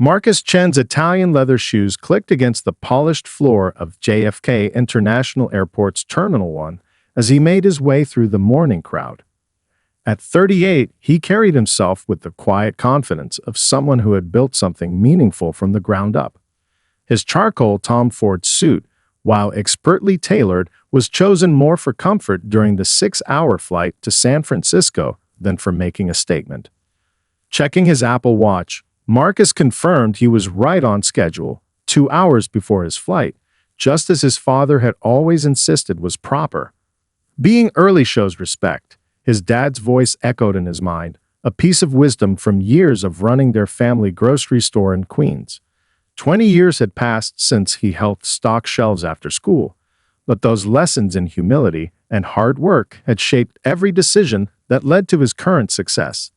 Marcus Chen's Italian leather shoes clicked against the polished floor of JFK International Airport's Terminal 1 as he made his way through the morning crowd. At 38, he carried himself with the quiet confidence of someone who had built something meaningful from the ground up. His charcoal Tom Ford suit, while expertly tailored, was chosen more for comfort during the 6-hour flight to San Francisco than for making a statement. Checking his Apple Watch, Marcus confirmed he was right on schedule, 2 hours before his flight, just as his father had always insisted was proper. Being early shows respect, his dad's voice echoed in his mind, a piece of wisdom from years of running their family grocery store in Queens. 20 years had passed since he helped stock shelves after school, but those lessons in humility and hard work had shaped every decision that led to his current success.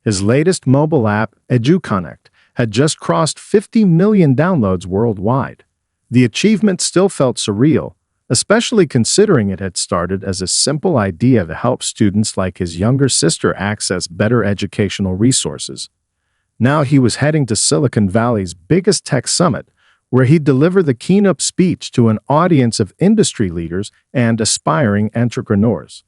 His latest mobile app, EduConnect, had just crossed 50 million downloads worldwide. The achievement still felt surreal, especially considering it had started as a simple idea to help students like his younger sister access better educational resources. Now he was heading to Silicon Valley's biggest tech summit, where he'd deliver the keynote speech to an audience of industry leaders and aspiring entrepreneurs.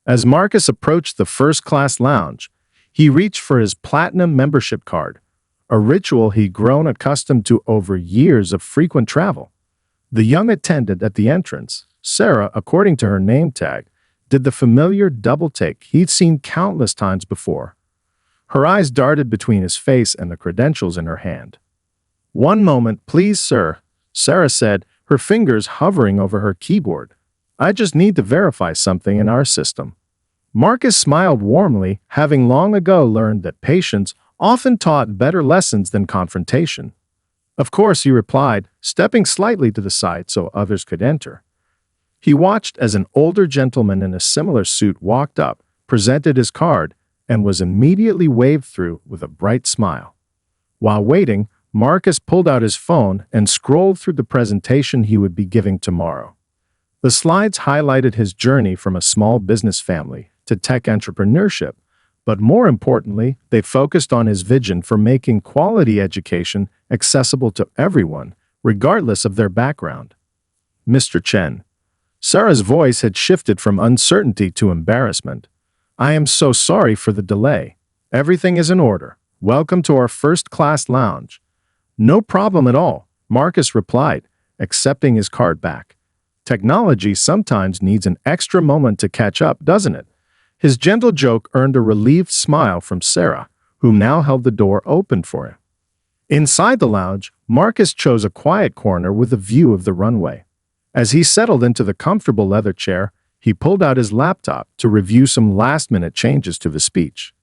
As Marcus approached the first-class lounge, he reached for his platinum membership card, a ritual he'd grown accustomed to over years of frequent travel. The young attendant at the entrance, Sarah, according to her name tag, did the familiar double-take he'd seen countless times before. Her eyes darted between his face and the credentials in her hand. "One moment, please, sir," Sarah said, her fingers hovering over her keyboard. "I just need to verify something in our system." Marcus smiled warmly, having long ago learned that patience often taught better lessons than confrontation. "Of course," he replied, stepping slightly to the side so others could enter. He watched as an older gentleman in a similar suit walked up, presented his card, and was immediately waved through with a bright smile. While waiting, Marcus pulled out his phone and scrolled through the presentation he would be giving tomorrow. The slides highlighted his journey from a small business family to tech entrepreneurship, but more importantly, they focused on his vision for making quality education accessible to everyone, regardless of their background. "Mr. Chen." Sarah's voice had shifted from uncertainty to embarrassment. "I am so sorry for the delay. Everything is in order. Welcome to our first-class lounge." "No problem at all," Marcus replied, accepting his card back. Technology sometimes needs an extra moment to catch up, doesn't it? His gentle joke earned a relieved smile from Sarah, who now held the door open for him. Inside the lounge, Marcus chose a quiet corner with a view of the runway. As he settled into the comfortable leather chair, he pulled out his laptop to review some last-minute changes to the speech.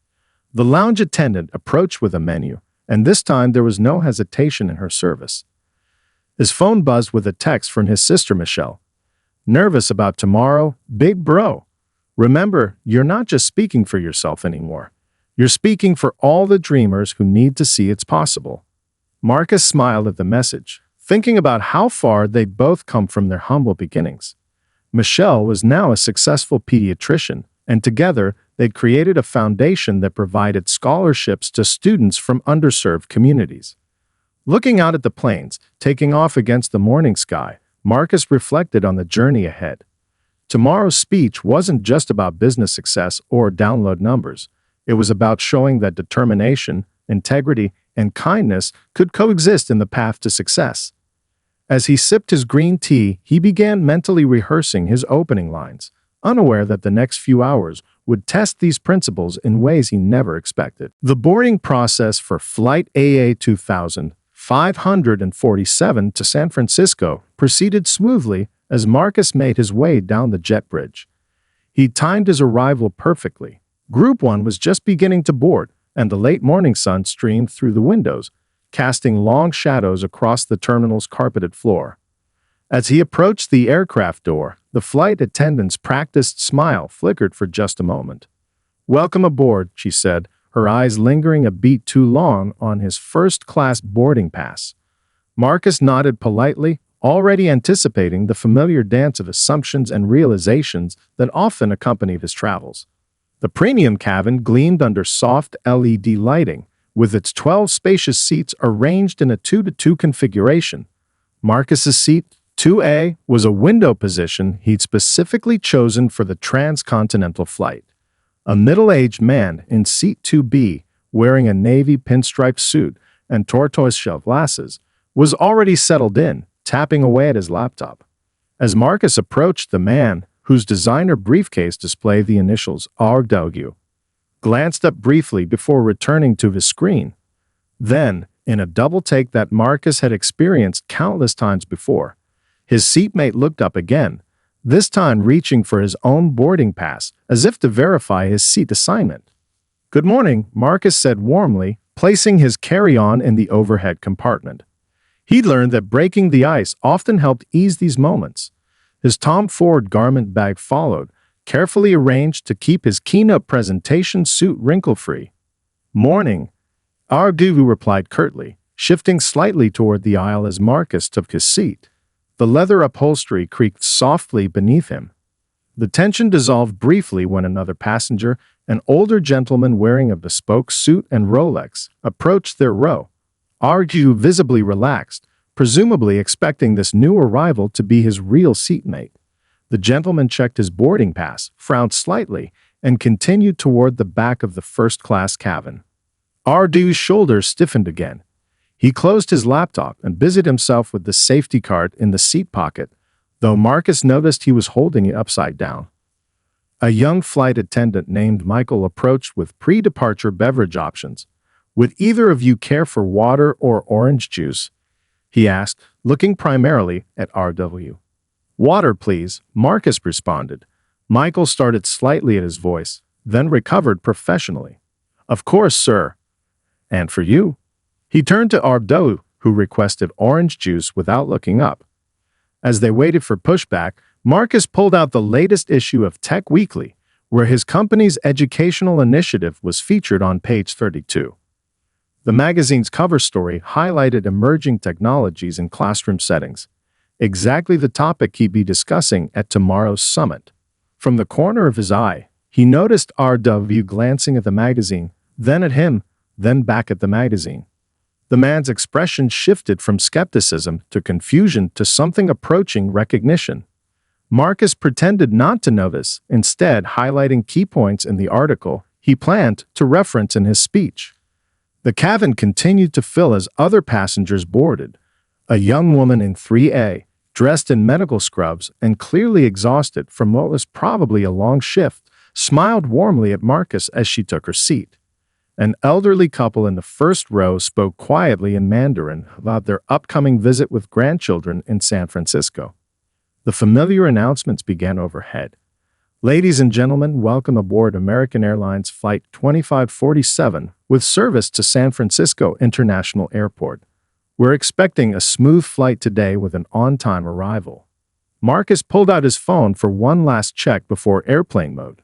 The lounge attendant approached with a menu, and this time there was no hesitation in her service. His phone buzzed with a text from his sister Michelle. "Nervous about tomorrow, big bro? Remember, you're not just speaking for yourself anymore. You're speaking for all the dreamers who need to see it's possible." Marcus smiled at the message, thinking about how far they'd both come from their humble beginnings. Michelle was now a successful pediatrician, and together they'd created a foundation that provided scholarships to students from underserved communities. Looking out at the planes, taking off against the morning sky, Marcus reflected on the journey ahead. Tomorrow's speech wasn't just about business success or download numbers. It was about showing that determination, integrity, and kindness could coexist in the path to success. As he sipped his green tea, he began mentally rehearsing his opening lines, unaware that the next few hours would test these principles in ways he never expected. The boarding process for Flight AA 2547 to San Francisco proceeded smoothly as Marcus made his way down the jet bridge. He timed his arrival perfectly. Group 1 was just beginning to board, and the late morning sun streamed through the windows, casting long shadows across the terminal's carpeted floor. As he approached the aircraft door, the flight attendant's practiced smile flickered for just a moment. "Welcome aboard," she said, her eyes lingering a beat too long on his first-class boarding pass. Marcus nodded politely, already anticipating the familiar dance of assumptions and realizations that often accompanied his travels. The premium cabin gleamed under soft LED lighting, with its 12 spacious seats arranged in a 2-to-2 configuration. Marcus's seat, 2A, was a window position he'd specifically chosen for the transcontinental flight. A middle-aged man in seat 2B, wearing a navy pinstripe suit and tortoise-shell glasses, was already settled in, tapping away at his laptop. As Marcus approached the man, whose designer briefcase displayed the initials RW, glanced up briefly before returning to his screen. Then, in a double take that Marcus had experienced countless times before, his seatmate looked up again, this time reaching for his own boarding pass as if to verify his seat assignment. "Good morning," Marcus said warmly, placing his carry-on in the overhead compartment. He'd learned that breaking the ice often helped ease these moments. His Tom Ford garment bag followed, carefully arranged to keep his keynote presentation suit wrinkle-free. "Morning," Arduvu replied curtly, shifting slightly toward the aisle as Marcus took his seat. The leather upholstery creaked softly beneath him. The tension dissolved briefly when another passenger, an older gentleman wearing a bespoke suit and Rolex, approached their row. Arduvu visibly relaxed, presumably expecting this new arrival to be his real seatmate. The gentleman checked his boarding pass, frowned slightly, and continued toward the back of the first-class cabin. Arduvu's shoulders stiffened again. He closed his laptop and busied himself with the safety card in the seat pocket, though Marcus noticed he was holding it upside down. A young flight attendant named Michael approached with pre-departure beverage options. "Would either of you care for water or orange juice?" he asked, looking primarily at RW. "Water, please," Marcus responded. Michael started slightly at his voice, then recovered professionally. "Of course, sir." "And for you?" He turned to RW, who requested orange juice without looking up. As they waited for pushback, Marcus pulled out the latest issue of Tech Weekly, where his company's educational initiative was featured on page 32. The magazine's cover story highlighted emerging technologies in classroom settings, exactly the topic he'd be discussing at tomorrow's summit. From the corner of his eye, he noticed RW glancing at the magazine, then at him, then back at the magazine. The man's expression shifted from skepticism to confusion to something approaching recognition. Marcus pretended not to notice, instead highlighting key points in the article he planned to reference in his speech. The cabin continued to fill as other passengers boarded. A young woman in 3A, dressed in medical scrubs and clearly exhausted from what was probably a long shift, smiled warmly at Marcus as she took her seat. An elderly couple in the first row spoke quietly in Mandarin about their upcoming visit with grandchildren in San Francisco. The familiar announcements began overhead. "Ladies and gentlemen, welcome aboard American Airlines Flight 2547 with service to San Francisco International Airport. We're expecting a smooth flight today with an on-time arrival." Marcus pulled out his phone for one last check before airplane mode.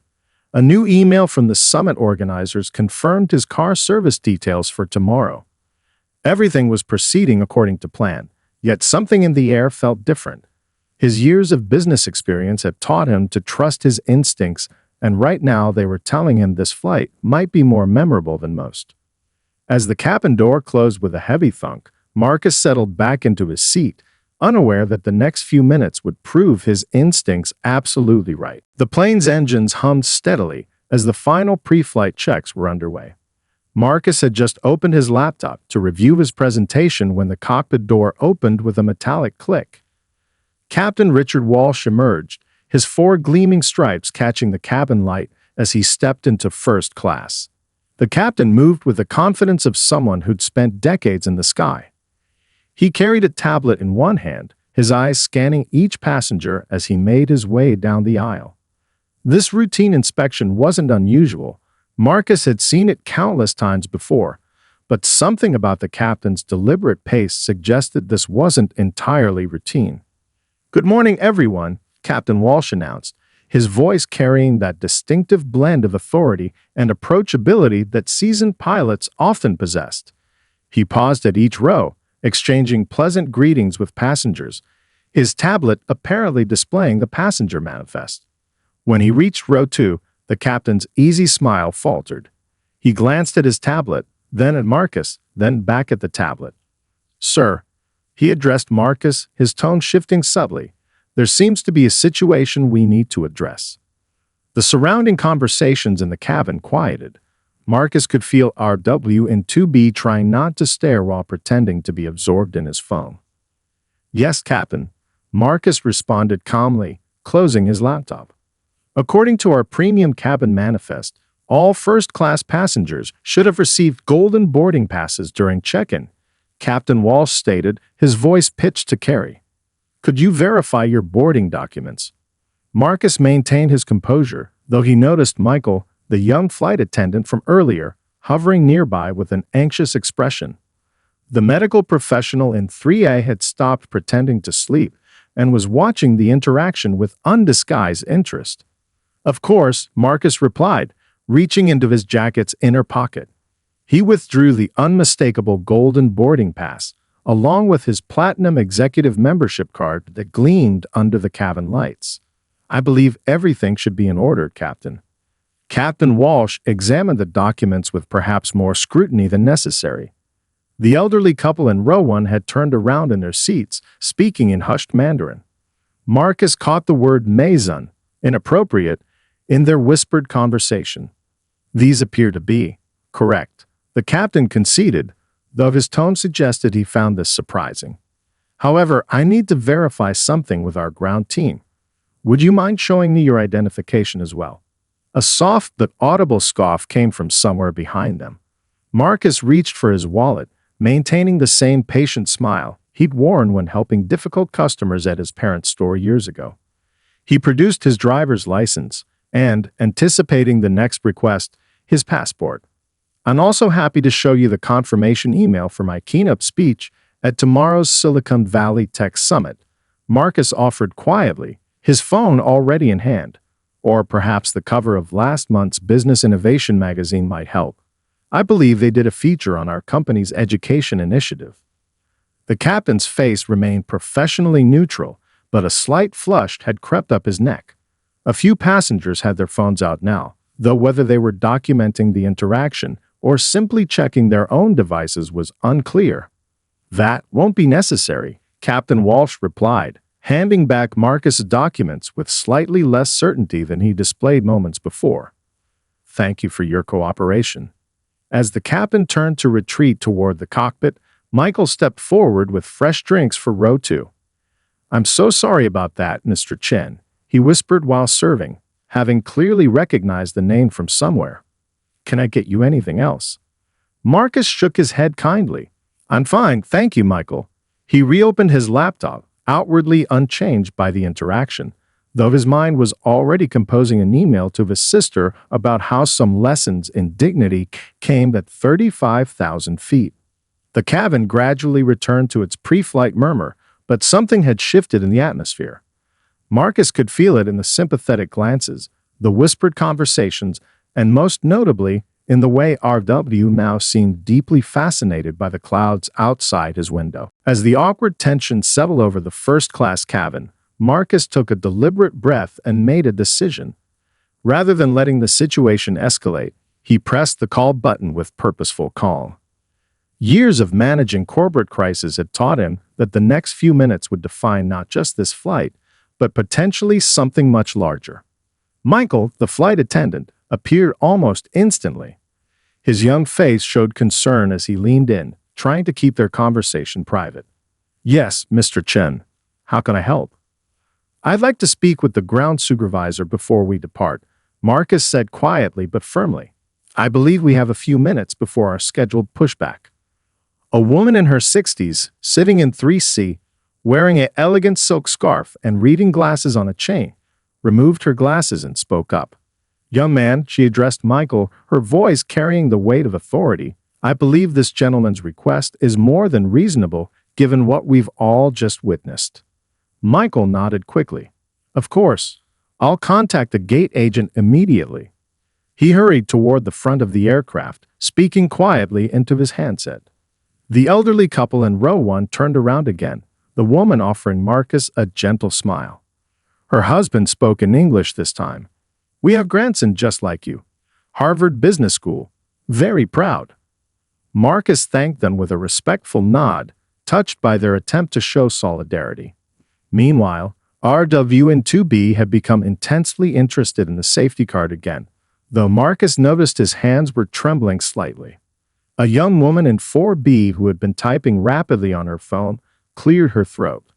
A new email from the summit organizers confirmed his car service details for tomorrow. Everything was proceeding according to plan, yet something in the air felt different. His years of business experience had taught him to trust his instincts, and right now they were telling him this flight might be more memorable than most. As the cabin door closed with a heavy thunk, Marcus settled back into his seat, unaware that the next few minutes would prove his instincts absolutely right. The plane's engines hummed steadily as the final pre-flight checks were underway. Marcus had just opened his laptop to review his presentation when the cockpit door opened with a metallic click. Captain Richard Walsh emerged, his 4 gleaming stripes catching the cabin light as he stepped into first class. The captain moved with the confidence of someone who'd spent decades in the sky. He carried a tablet in one hand, his eyes scanning each passenger as he made his way down the aisle. This routine inspection wasn't unusual. Marcus had seen it countless times before, but something about the captain's deliberate pace suggested this wasn't entirely routine. "Good morning, everyone," Captain Walsh announced, his voice carrying that distinctive blend of authority and approachability that seasoned pilots often possessed. He paused at each row, exchanging pleasant greetings with passengers, his tablet apparently displaying the passenger manifest. When he reached row 2, the captain's easy smile faltered. He glanced at his tablet, then at Marcus, then back at the tablet. "Sir," he addressed Marcus, his tone shifting subtly, "there seems to be a situation we need to address." The surrounding conversations in the cabin quieted. Marcus could feel RW and 2B trying not to stare while pretending to be absorbed in his phone. "Yes, Captain," Marcus responded calmly, closing his laptop. "According to our premium cabin manifest, all first-class passengers should have received golden boarding passes during check-in," Captain Walsh stated, his voice pitched to Carrie. "Could you verify your boarding documents?" Marcus maintained his composure, though he noticed Michael, the young flight attendant from earlier, hovering nearby with an anxious expression. The medical professional in 3A had stopped pretending to sleep and was watching the interaction with undisguised interest. "Of course," Marcus replied, reaching into his jacket's inner pocket. He withdrew the unmistakable golden boarding pass, along with his platinum executive membership card that gleamed under the cabin lights. "I believe everything should be in order, Captain." Captain Walsh examined the documents with perhaps more scrutiny than necessary. The elderly couple in row 1 had turned around in their seats, speaking in hushed Mandarin. Marcus caught the word maison, inappropriate, in their whispered conversation. "These appear to be correct," the captain conceded, though his tone suggested he found this surprising. "However, I need to verify something with our ground team. Would you mind showing me your identification as well?" A soft but audible scoff came from somewhere behind them. Marcus reached for his wallet, maintaining the same patient smile he'd worn when helping difficult customers at his parents' store years ago. He produced his driver's license and, anticipating the next request, his passport. "I'm also happy to show you the confirmation email for my keynote speech at tomorrow's Silicon Valley Tech Summit," Marcus offered quietly, his phone already in hand. "Or perhaps the cover of last month's Business Innovation magazine might help. I believe they did a feature on our company's education initiative." The captain's face remained professionally neutral, but a slight flush had crept up his neck. A few passengers had their phones out now, though whether they were documenting the interaction or simply checking their own devices was unclear. "That won't be necessary," Captain Walsh replied, handing back Marcus' documents with slightly less certainty than he displayed moments before. "Thank you for your cooperation." As the captain turned to retreat toward the cockpit, Michael stepped forward with fresh drinks for row 2. "I'm so sorry about that, Mr. Chen," he whispered while serving, having clearly recognized the name from somewhere. "Can I get you anything else?" Marcus shook his head kindly. "I'm fine, thank you, Michael." He reopened his laptop, outwardly unchanged by the interaction, though his mind was already composing an email to his sister about how some lessons in dignity came at 35,000 feet. The cabin gradually returned to its pre-flight murmur, but something had shifted in the atmosphere. Marcus could feel it in the sympathetic glances, the whispered conversations, and most notably, in the way RW now seemed deeply fascinated by the clouds outside his window. As the awkward tension settled over the first-class cabin, Marcus took a deliberate breath and made a decision. Rather than letting the situation escalate, he pressed the call button with purposeful calm. Years of managing corporate crises had taught him that the next few minutes would define not just this flight, but potentially something much larger. Michael, the flight attendant, appeared almost instantly. His young face showed concern as he leaned in, trying to keep their conversation private. "Yes, Mr. Chen. How can I help?" "I'd like to speak with the ground supervisor before we depart," Marcus said quietly but firmly. "I believe we have a few minutes before our scheduled pushback." A woman in her 60s, sitting in 3C, wearing an elegant silk scarf and reading glasses on a chain, removed her glasses and spoke up. "Young man," she addressed Michael, her voice carrying the weight of authority, "I believe this gentleman's request is more than reasonable given what we've all just witnessed." Michael nodded quickly. "Of course. I'll contact the gate agent immediately." He hurried toward the front of the aircraft, speaking quietly into his handset. The elderly couple in row 1 turned around again, the woman offering Marcus a gentle smile. Her husband spoke in English this time. "We have grandson just like you. Harvard Business School. Very proud." Marcus thanked them with a respectful nod, touched by their attempt to show solidarity. Meanwhile, RW and 2B had become intensely interested in the safety card again, though Marcus noticed his hands were trembling slightly. A young woman in 4B who had been typing rapidly on her phone cleared her throat.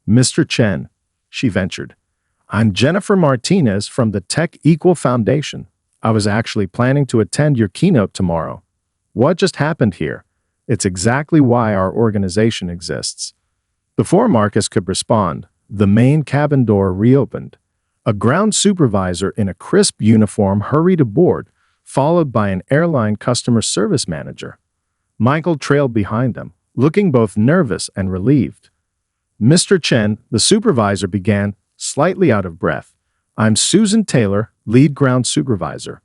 "Mr. Chen," she ventured. "I'm Jennifer Martinez from the Tech Equal Foundation. I was actually planning to attend your keynote tomorrow. What just happened here? It's exactly why our organization exists." Before Marcus could respond, the main cabin door reopened. A ground supervisor in a crisp uniform hurried aboard, followed by an airline customer service manager. Michael trailed behind them, looking both nervous and relieved. "Mr. Chen," the supervisor began, slightly out of breath. "I'm Susan Taylor, lead ground supervisor.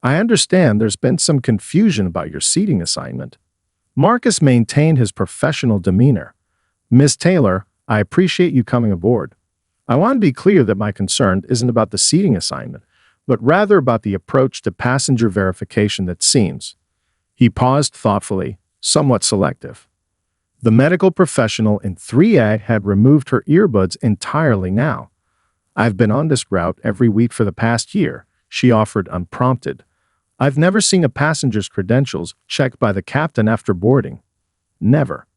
I understand there's been some confusion about your seating assignment." Marcus maintained his professional demeanor. "Miss Taylor, I appreciate you coming aboard. I want to be clear that my concern isn't about the seating assignment, but rather about the approach to passenger verification that seems." He paused thoughtfully, somewhat selective. The medical professional in 3A had removed her earbuds entirely now. "I've been on this route every week for the past year," she offered unprompted. "I've never seen a passenger's credentials checked by the captain after boarding. Never."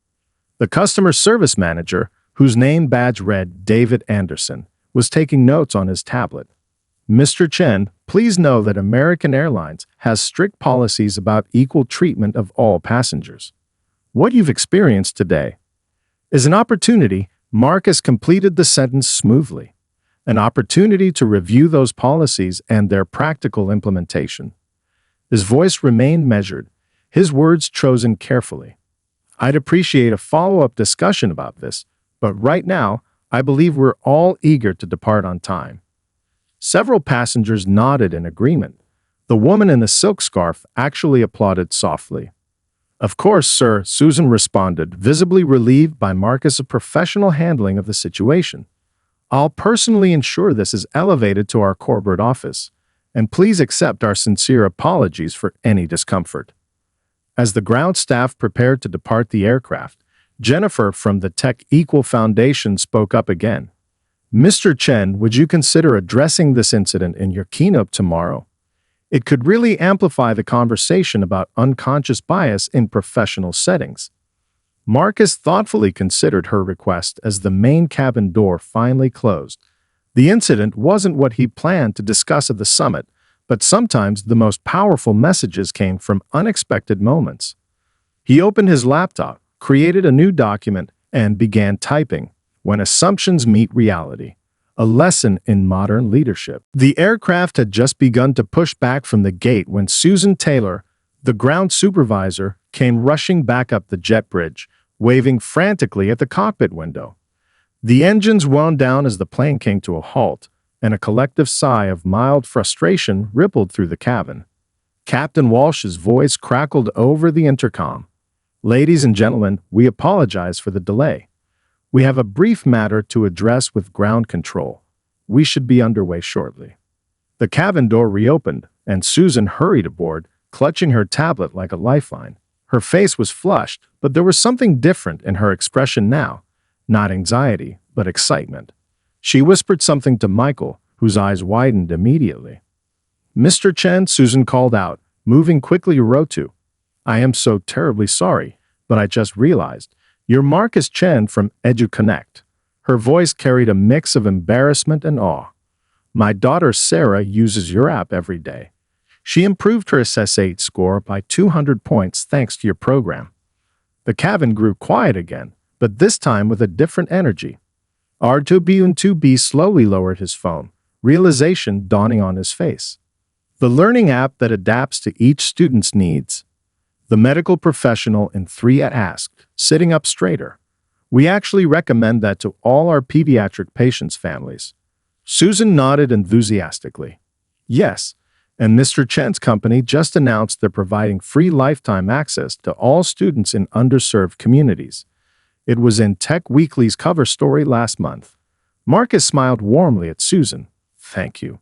The customer service manager, whose name badge read David Anderson, was taking notes on his tablet. "Mr. Chen, please know that American Airlines has strict policies about equal treatment of all passengers. What you've experienced today is an opportunity." Marcus completed the sentence smoothly. "An opportunity to review those policies and their practical implementation." His voice remained measured, his words chosen carefully. "I'd appreciate a follow-up discussion about this, but right now, I believe we're all eager to depart on time." Several passengers nodded in agreement. The woman in the silk scarf actually applauded softly. "Of course, sir," Susan responded, visibly relieved by Marcus's professional handling of the situation. "I'll personally ensure this is elevated to our corporate office, and please accept our sincere apologies for any discomfort." As the ground staff prepared to depart the aircraft, Jennifer from the Tech Equal Foundation spoke up again. "Mr. Chen, would you consider addressing this incident in your keynote tomorrow? It could really amplify the conversation about unconscious bias in professional settings." Marcus thoughtfully considered her request as the main cabin door finally closed. The incident wasn't what he planned to discuss at the summit, but sometimes the most powerful messages came from unexpected moments. He opened his laptop, created a new document, and began typing. "When assumptions meet reality. A lesson in modern leadership." The aircraft had just begun to push back from the gate when Susan Taylor, the ground supervisor, came rushing back up the jet bridge, waving frantically at the cockpit window. The engines wound down as the plane came to a halt, and a collective sigh of mild frustration rippled through the cabin. Captain Walsh's voice crackled over the intercom. "Ladies and gentlemen, we apologize for the delay. We have a brief matter to address with ground control. We should be underway shortly." The cabin door reopened, and Susan hurried aboard, clutching her tablet like a lifeline. Her face was flushed, but there was something different in her expression now. Not anxiety, but excitement. She whispered something to Michael, whose eyes widened immediately. "Mr. Chen," Susan called out, moving quickly to Rotu. "I am so terribly sorry, but I just realized. You're Marcus Chen from EduConnect." Her voice carried a mix of embarrassment and awe. "My daughter Sarah uses your app every day. She improved her SS8 score by 200 points thanks to your program." The cabin grew quiet again, but this time with a different energy. R2B and 2B slowly lowered his phone, realization dawning on his face. "The learning app that adapts to each student's needs." The medical professional in 3 asked, sitting up straighter. "We actually recommend that to all our pediatric patients' families." Susan nodded enthusiastically. "Yes, and Mr. Chen's company just announced they're providing free lifetime access to all students in underserved communities. It was in Tech Weekly's cover story last month." Marcus smiled warmly at Susan. "Thank you.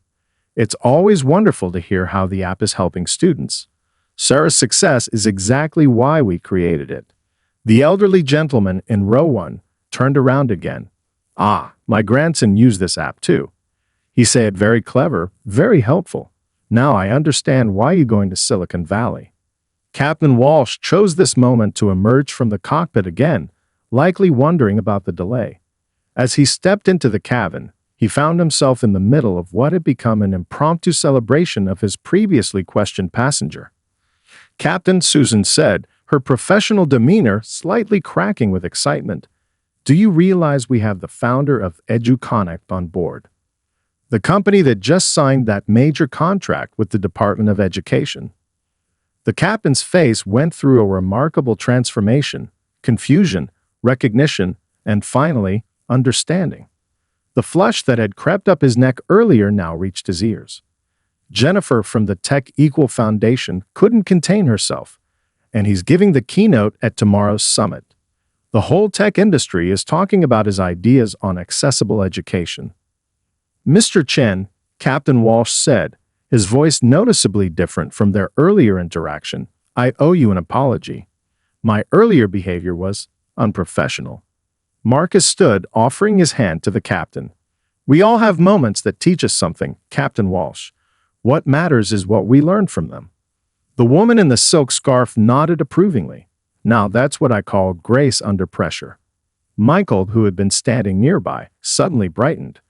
It's always wonderful to hear how the app is helping students." Sarah's success is exactly why we created it. The elderly gentleman in row 1 turned around again. Ah, my grandson used this app too. He said very clever, very helpful. Now I understand why you're going to Silicon Valley. Captain Walsh chose this moment to emerge from the cockpit again, likely wondering about the delay. As he stepped into the cabin, he found himself in the middle of what had become an impromptu celebration of his previously questioned passenger. Captain, Susan said, her professional demeanor slightly cracking with excitement. Do you realize we have the founder of EduConnect on board? The company that just signed that major contract with the Department of Education. The captain's face went through a remarkable transformation, confusion, recognition, and finally, understanding. The flush that had crept up his neck earlier now reached his ears. Jennifer from the Tech Equal Foundation couldn't contain herself, and he's giving the keynote at tomorrow's summit. The whole tech industry is talking about his ideas on accessible education. Mr. Chen, Captain Walsh said, his voice noticeably different from their earlier interaction, I owe you an apology. My earlier behavior was unprofessional. Marcus stood, offering his hand to the captain. We all have moments that teach us something, Captain Walsh. What matters is what we learn from them. The woman in the silk scarf nodded approvingly. Now that's what I call grace under pressure. Michael, who had been standing nearby, suddenly brightened.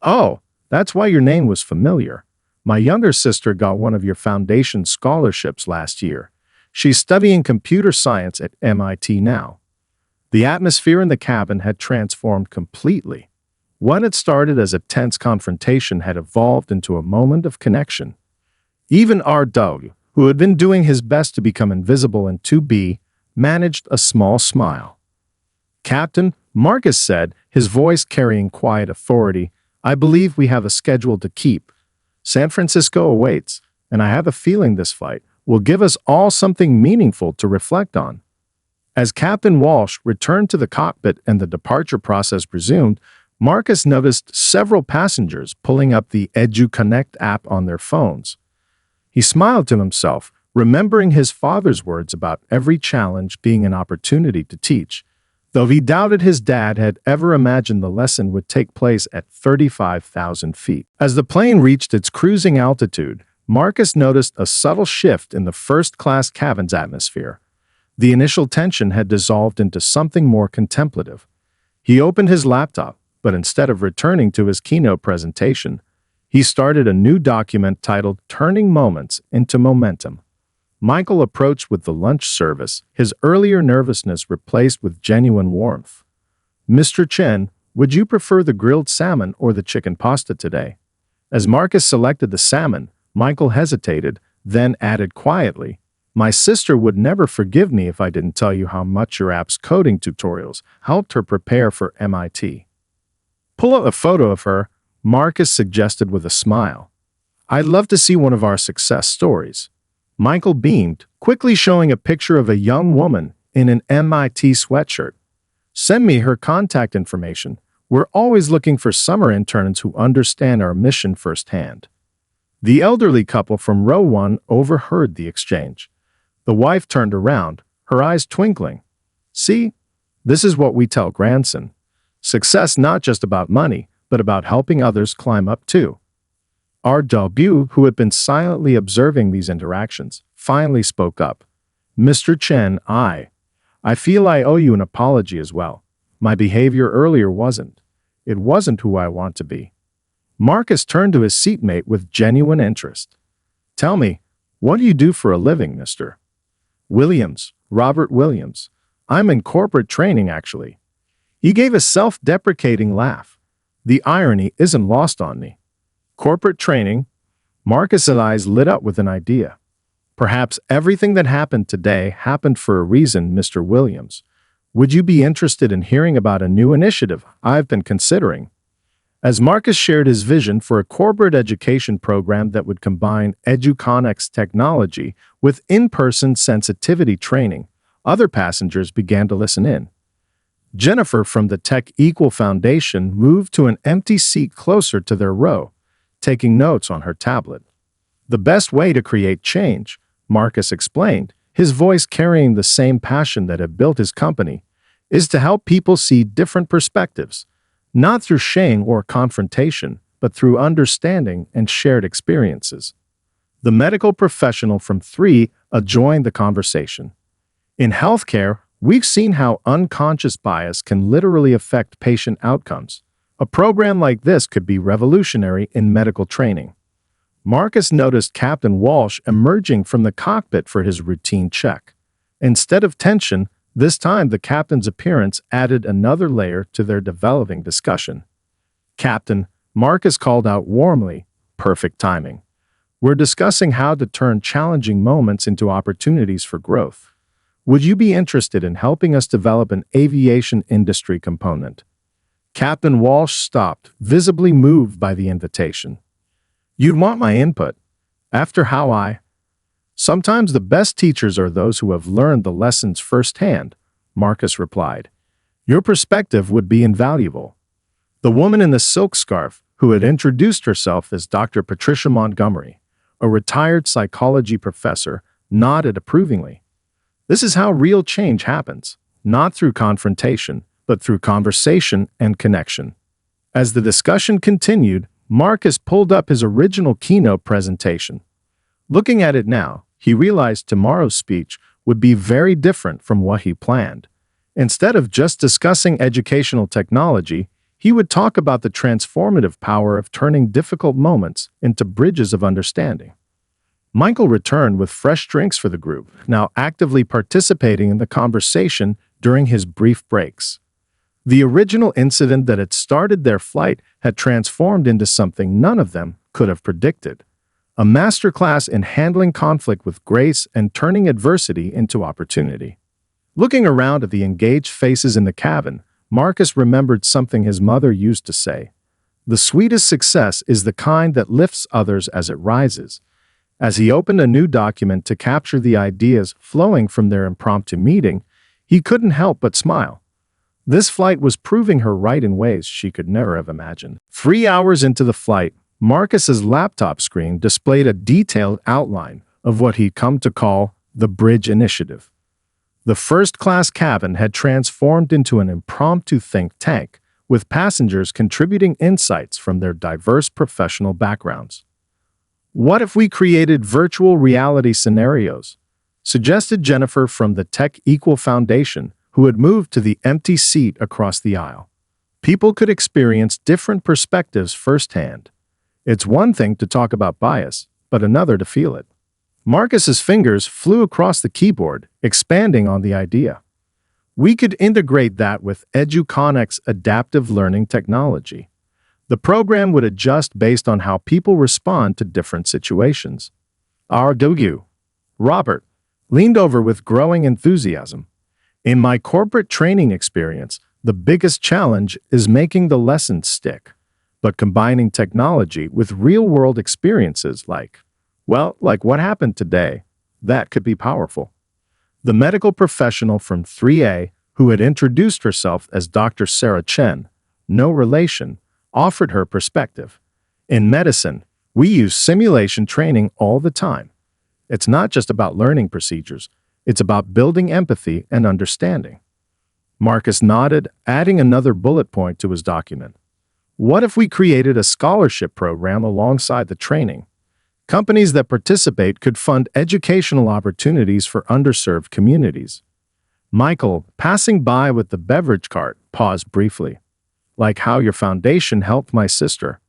Oh, that's why your name was familiar. My younger sister got one of your foundation scholarships last year. She's studying computer science at MIT now. The atmosphere in the cabin had transformed completely. What had started as a tense confrontation had evolved into a moment of connection. Even R.W., who had been doing his best to become invisible in 2B, managed a small smile. Captain, Marcus said, his voice carrying quiet authority, I believe we have a schedule to keep. San Francisco awaits, and I have a feeling this flight will give us all something meaningful to reflect on. As Captain Walsh returned to the cockpit and the departure process resumed, Marcus noticed several passengers pulling up the EduConnect app on their phones. He smiled to himself, remembering his father's words about every challenge being an opportunity to teach, though he doubted his dad had ever imagined the lesson would take place at 35,000 feet. As the plane reached its cruising altitude, Marcus noticed a subtle shift in the first-class cabin's atmosphere. The initial tension had dissolved into something more contemplative. He opened his laptop, but instead of returning to his keynote presentation, he started a new document titled Turning Moments into Momentum. Michael approached with the lunch service, his earlier nervousness replaced with genuine warmth. Mr. Chen, would you prefer the grilled salmon or the chicken pasta today? As Marcus selected the salmon, Michael hesitated, then added quietly, My sister would never forgive me if I didn't tell you how much your app's coding tutorials helped her prepare for MIT. Pull up a photo of her, Marcus suggested with a smile. I'd love to see one of our success stories. Michael beamed, quickly showing a picture of a young woman in an MIT sweatshirt. Send me her contact information. We're always looking for summer interns who understand our mission firsthand. The elderly couple from row 1 overheard the exchange. The wife turned around, her eyes twinkling. See, this is what we tell grandson. Success not just about money, but about helping others climb up too. R.W., who had been silently observing these interactions, finally spoke up. Mr. Chen, I feel I owe you an apology as well. My behavior earlier wasn't. It wasn't who I want to be. Marcus turned to his seatmate with genuine interest. Tell me, what do you do for a living, Mr. Williams, Robert Williams? I'm in corporate training, actually. He gave a self-deprecating laugh. The irony isn't lost on me. Corporate training? Marcus's eyes lit up with an idea. Perhaps everything that happened today happened for a reason, Mr. Williams. Would you be interested in hearing about a new initiative I've been considering? As Marcus shared his vision for a corporate education program that would combine EduConnect's technology with in-person sensitivity training, other passengers began to listen in. Jennifer from the Tech Equal Foundation moved to an empty seat closer to their row, taking notes on her tablet. The best way to create change, Marcus explained, his voice carrying the same passion that had built his company, is to help people see different perspectives, not through shame or confrontation, but through understanding and shared experiences. The medical professional from 3 joined the conversation. In healthcare, we've seen how unconscious bias can literally affect patient outcomes. A program like this could be revolutionary in medical training. Marcus noticed Captain Walsh emerging from the cockpit for his routine check. Instead of tension, this time the captain's appearance added another layer to their developing discussion. "Captain," Marcus called out warmly, "perfect timing. We're discussing how to turn challenging moments into opportunities for growth. Would you be interested in helping us develop an aviation industry component?" Captain Walsh stopped, visibly moved by the invitation. "You'd want my input. After how I—" "Sometimes the best teachers are those who have learned the lessons firsthand," Marcus replied. "Your perspective would be invaluable." The woman in the silk scarf, who had introduced herself as Dr. Patricia Montgomery, a retired psychology professor, nodded approvingly. This is how real change happens, not through confrontation, but through conversation and connection. As the discussion continued, Marcus pulled up his original keynote presentation. Looking at it now, he realized tomorrow's speech would be very different from what he planned. Instead of just discussing educational technology, he would talk about the transformative power of turning difficult moments into bridges of understanding. Michael returned with fresh drinks for the group, now actively participating in the conversation during his brief breaks. The original incident that had started their flight had transformed into something none of them could have predicted. A masterclass in handling conflict with grace and turning adversity into opportunity. Looking around at the engaged faces in the cabin, Marcus remembered something his mother used to say. "The sweetest success is the kind that lifts others as it rises." As he opened a new document to capture the ideas flowing from their impromptu meeting, he couldn't help but smile. This flight was proving her right in ways she could never have imagined. 3 hours into the flight, Marcus's laptop screen displayed a detailed outline of what he'd come to call the Bridge Initiative. The first-class cabin had transformed into an impromptu think tank, with passengers contributing insights from their diverse professional backgrounds. "What if we created virtual reality scenarios?" suggested Jennifer from the Tech Equal Foundation, who had moved to the empty seat across the aisle. People could experience different perspectives firsthand. It's one thing to talk about bias, but another to feel it. Marcus's fingers flew across the keyboard, expanding on the idea. "We could integrate that with EduConnect's adaptive learning technology. The program would adjust based on how people respond to different situations." Our Dogu, Robert, leaned over with growing enthusiasm. "In my corporate training experience, the biggest challenge is making the lessons stick, but combining technology with real-world experiences like what happened today, that could be powerful." The medical professional from 3A, who had introduced herself as Dr. Sarah Chen, no relation, offered her perspective. "In medicine, we use simulation training all the time. It's not just about learning procedures, it's about building empathy and understanding." Marcus nodded, adding another bullet point to his document. "What if we created a scholarship program alongside the training? Companies that participate could fund educational opportunities for underserved communities." Michael, passing by with the beverage cart, paused briefly. "Like how your foundation helped my sister."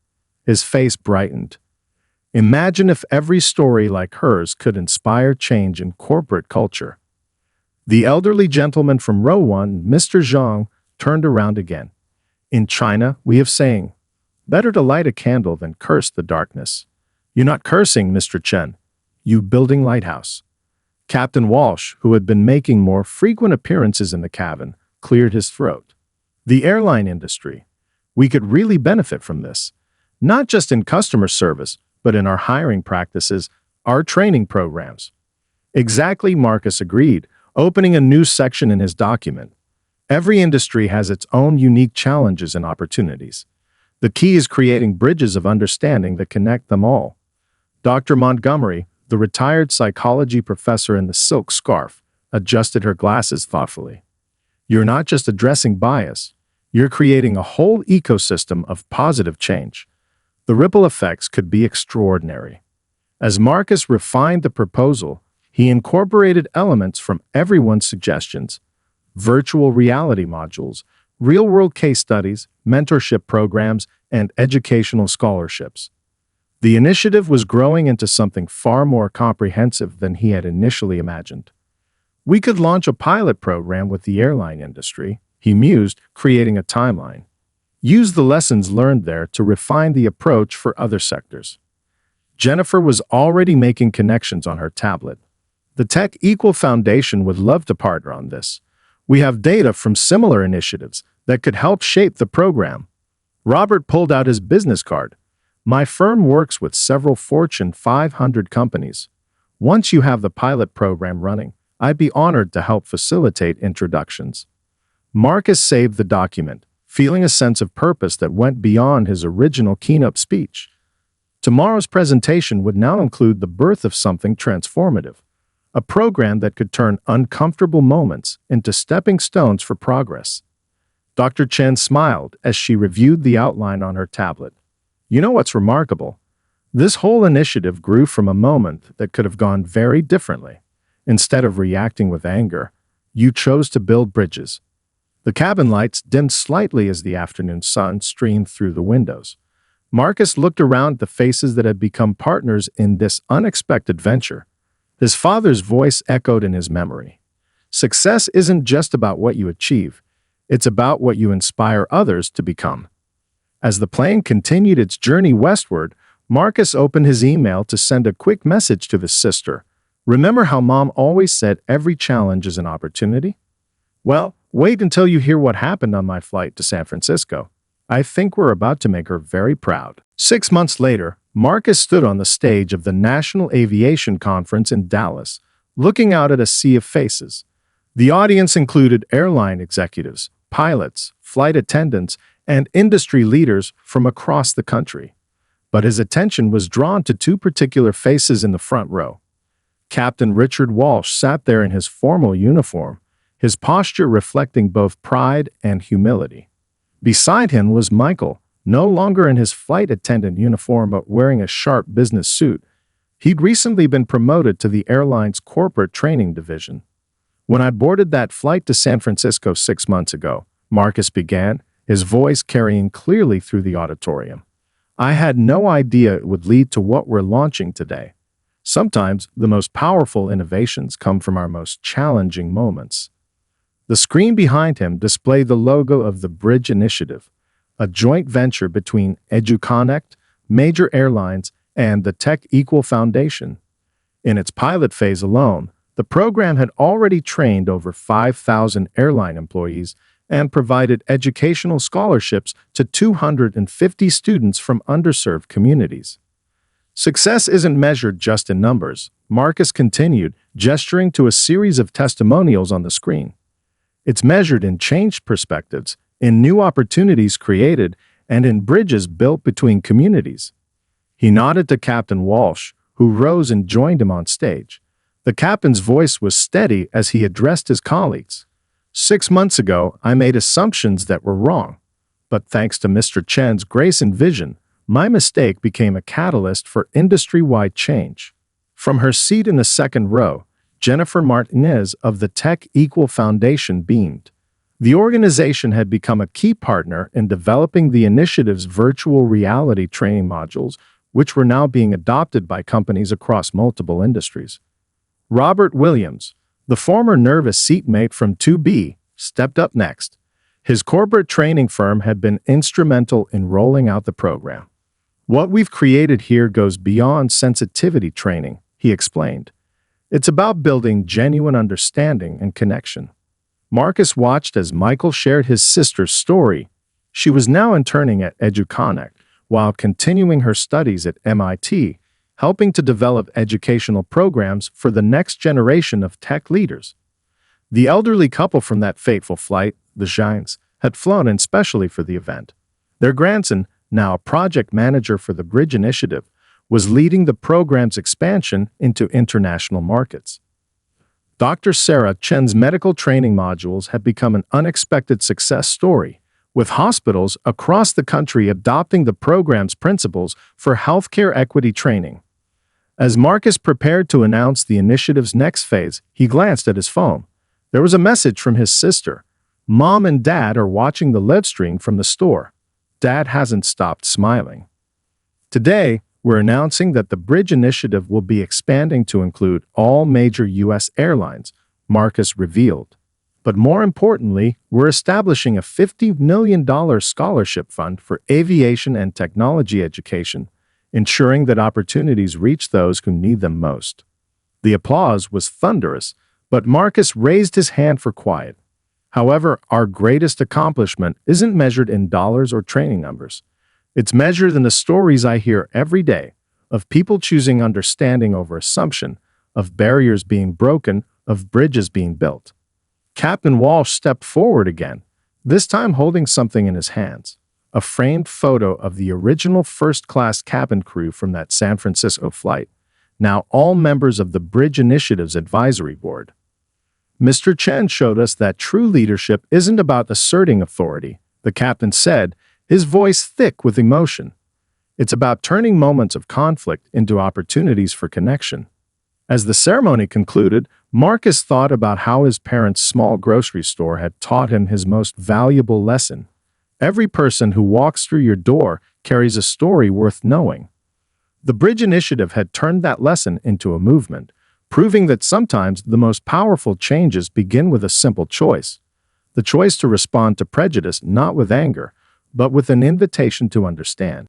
His face brightened. "Imagine if every story like hers could inspire change in corporate culture." The elderly gentleman from row 1, Mr. Zhang, turned around again. "In China, we have saying, better to light a candle than curse the darkness." "You're not cursing, Mr. Chen. You building lighthouse." Captain Walsh, who had been making more frequent appearances in the cabin, cleared his throat. "The airline industry. We could really benefit from this. Not just in customer service, but in our hiring practices, our training programs." "Exactly," Marcus agreed, opening a new section in his document. "Every industry has its own unique challenges and opportunities. The key is creating bridges of understanding that connect them all." Dr. Montgomery, the retired psychology professor in the silk scarf, adjusted her glasses thoughtfully. You're not just addressing bias, you're creating a whole ecosystem of positive change. The ripple effects could be extraordinary. As Marcus refined the proposal, he incorporated elements from everyone's suggestions: virtual reality modules, real-world case studies, mentorship programs, and educational scholarships. The initiative was growing into something far more comprehensive than he had initially imagined. We could launch a pilot program with the airline industry, he mused, creating a timeline. Use the lessons learned there to refine the approach for other sectors. Jennifer was already making connections on her tablet. The Tech Equal Foundation would love to partner on this. We have data from similar initiatives that could help shape the program. Robert pulled out his business card. My firm works with several Fortune 500 companies. Once you have the pilot program running, I'd be honored to help facilitate introductions. Marcus saved the document, feeling a sense of purpose that went beyond his original keynote speech. Tomorrow's presentation would now include the birth of something transformative, a program that could turn uncomfortable moments into stepping stones for progress. Dr. Chen smiled as she reviewed the outline on her tablet. You know what's remarkable? This whole initiative grew from a moment that could have gone very differently. Instead of reacting with anger, you chose to build bridges. The cabin lights dimmed slightly as the afternoon sun streamed through the windows. Marcus looked around at the faces that had become partners in this unexpected venture. His father's voice echoed in his memory. Success isn't just about what you achieve, it's about what you inspire others to become. As the plane continued its journey westward, Marcus opened his email to send a quick message to his sister. Remember how Mom always said every challenge is an opportunity? Well, wait until you hear what happened on my flight to San Francisco. I think we're about to make her very proud. 6 months later, Marcus stood on the stage of the National Aviation Conference in Dallas, looking out at a sea of faces. The audience included airline executives, pilots, flight attendants, and industry leaders from across the country. But his attention was drawn to two particular faces in the front row. Captain Richard Walsh sat there in his formal uniform, his posture reflecting both pride and humility. Beside him was Michael, no longer in his flight attendant uniform but wearing a sharp business suit. He'd recently been promoted to the airline's corporate training division. When I boarded that flight to San Francisco 6 months ago, Marcus began, his voice carrying clearly through the auditorium. I had no idea it would lead to what we're launching today. Sometimes the most powerful innovations come from our most challenging moments. The screen behind him displayed the logo of the Bridge Initiative, a joint venture between EduConnect, major airlines, and the Tech Equal Foundation. In its pilot phase alone, the program had already trained over 5,000 airline employees and provided educational scholarships to 250 students from underserved communities. Success isn't measured just in numbers, Marcus continued, gesturing to a series of testimonials on the screen. It's measured in changed perspectives, in new opportunities created, and in bridges built between communities. He nodded to Captain Walsh, who rose and joined him on stage. The captain's voice was steady as he addressed his colleagues. 6 months ago, I made assumptions that were wrong. But thanks to Mr. Chen's grace and vision, my mistake became a catalyst for industry-wide change. From her seat in the second row, Jennifer Martinez of the Tech Equal Foundation beamed. The organization had become a key partner in developing the initiative's virtual reality training modules, which were now being adopted by companies across multiple industries. Robert Williams, the former nervous seatmate from 2B, stepped up next. His corporate training firm had been instrumental in rolling out the program. What we've created here goes beyond sensitivity training, he explained. It's about building genuine understanding and connection. Marcus watched as Michael shared his sister's story. She was now interning at EduConnect while continuing her studies at MIT, helping to develop educational programs for the next generation of tech leaders. The elderly couple from that fateful flight, the Shines, had flown in specially for the event. Their grandson, now a project manager for the Bridge Initiative, was leading the program's expansion into international markets. Dr. Sarah Chen's medical training modules have become an unexpected success story, with hospitals across the country adopting the program's principles for healthcare equity training. As Marcus prepared to announce the initiative's next phase, he glanced at his phone. There was a message from his sister. Mom and Dad are watching the live stream from the store. Dad hasn't stopped smiling. Today, we're announcing that the Bridge Initiative will be expanding to include all major U.S. airlines, Marcus revealed. But more importantly, we're establishing a $50 million scholarship fund for aviation and technology education, ensuring that opportunities reach those who need them most. The applause was thunderous, but Marcus raised his hand for quiet. However, our greatest accomplishment isn't measured in dollars or training numbers. It's measured in the stories I hear every day of people choosing understanding over assumption, of barriers being broken, of bridges being built. Captain Walsh stepped forward again, this time holding something in his hands, a framed photo of the original first-class cabin crew from that San Francisco flight, now all members of the Bridge Initiative's advisory board. Mr. Chen showed us that true leadership isn't about asserting authority, the captain said, his voice thick with emotion. It's about turning moments of conflict into opportunities for connection. As the ceremony concluded, Marcus thought about how his parents' small grocery store had taught him his most valuable lesson. Every person who walks through your door carries a story worth knowing. The Bridge Initiative had turned that lesson into a movement, proving that sometimes the most powerful changes begin with a simple choice. The choice to respond to prejudice not with anger, but with an invitation to understand.